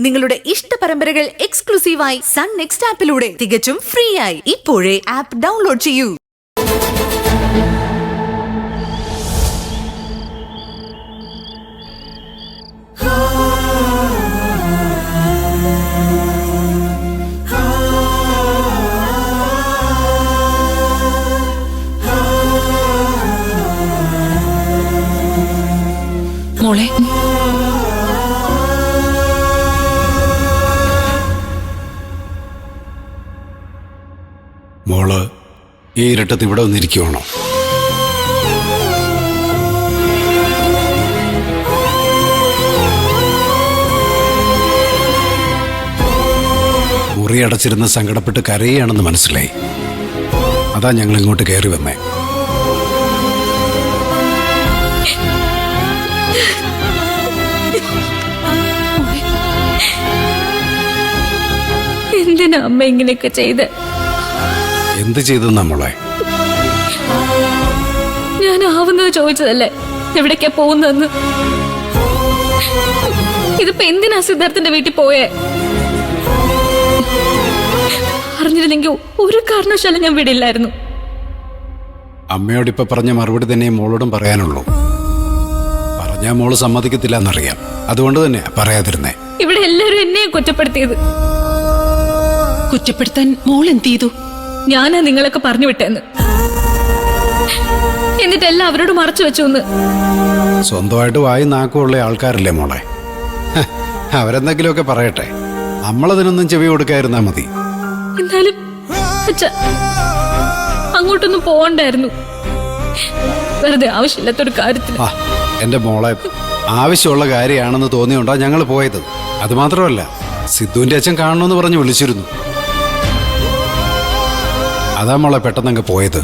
നിങ്ങളുടെ ഇഷ്ട പരമ്പരകൾ എക്സ്ക്ലൂസീവായി സൺ നെക്സ്റ്റ് ആപ്പിലൂടെ തികച്ചും ഫ്രീ ആയി ഇപ്പോഴേ ആപ്പ് ഡൗൺലോഡ് ചെയ്യൂ. മോളെ, മോള് ഈ ഇരട്ടത്ത് ഇവിടെ വന്നിരിക്കുവാണോ? മുറി അടച്ചിരുന്ന് സങ്കടപ്പെട്ട് കരയുകയാണെന്ന് മനസ്സിലായി. അതാ ഞങ്ങൾ ഇങ്ങോട്ട് കയറി വന്നേ. എന്തിനാ അമ്മ ഇങ്ങനെയൊക്കെ ചെയ്ത്? എന്ത് ചെയ്തു നമ്മളെ? ഞാൻ ആവുന്നത് ചോദിച്ചതല്ലേ എവിടേക്കാ പോകുന്നതെന്ന്. ഇതിപ്പോ എന്തിനാ സിദ്ധാർത്ഥന്റെ വീട്ടിൽ പോയേ? അറിഞ്ഞിരുന്നെങ്കിൽ ഒരു കാരണവശാലും ഞാൻ വിടില്ലായിരുന്നു. അമ്മയോടിപ്പോ പറഞ്ഞ മറുപടി തന്നെ മോളോടും പറയാനുള്ളൂ. പറഞ്ഞാ മോള് സമ്മതിക്കത്തില്ല എന്നറിയാം. അതുകൊണ്ട് തന്നെ പറയാതിരുന്നേ. ഇവിടെ എല്ലാരും എന്നെയും കുറ്റപ്പെടുത്തിയത്. കുറ്റപ്പെടുത്താൻ മോൾ എന്ത് ചെയ്തു? ഞാനാ നിങ്ങളൊക്കെ പറഞ്ഞു വിട്ടെന്ന്. എന്നിട്ട് എല്ലാം അവരോട് മറച്ചു വെച്ചു. സ്വന്തമായിട്ട് വായി നാക്കുള്ള ആൾക്കാരല്ലേ മോളെ. അവരെന്തെങ്കിലുമൊക്കെ പറയട്ടെ, നമ്മളതിനൊന്നും ചെവി കൊടുക്കാതിരുന്നാ മതി. എന്നാലും അങ്ങോട്ടൊന്നും പോകണ്ടായിരുന്നു. വെറുതെ ആവശ്യമില്ലാത്തൊരു കാര്യത്തിൽ. എന്റെ മോളെ, ആവശ്യമുള്ള കാര്യമാണെന്ന് തോന്നിയോണ്ടാ ഞങ്ങൾ പോയത്. അത് മാത്രമല്ല, സിദ്ധുവിന്റെ അച്ഛൻ കാണണമെന്ന് പറഞ്ഞ് വിളിച്ചിരുന്നു. അതാ മോളെ പെട്ടെന്നങ്ങ് പോയത്.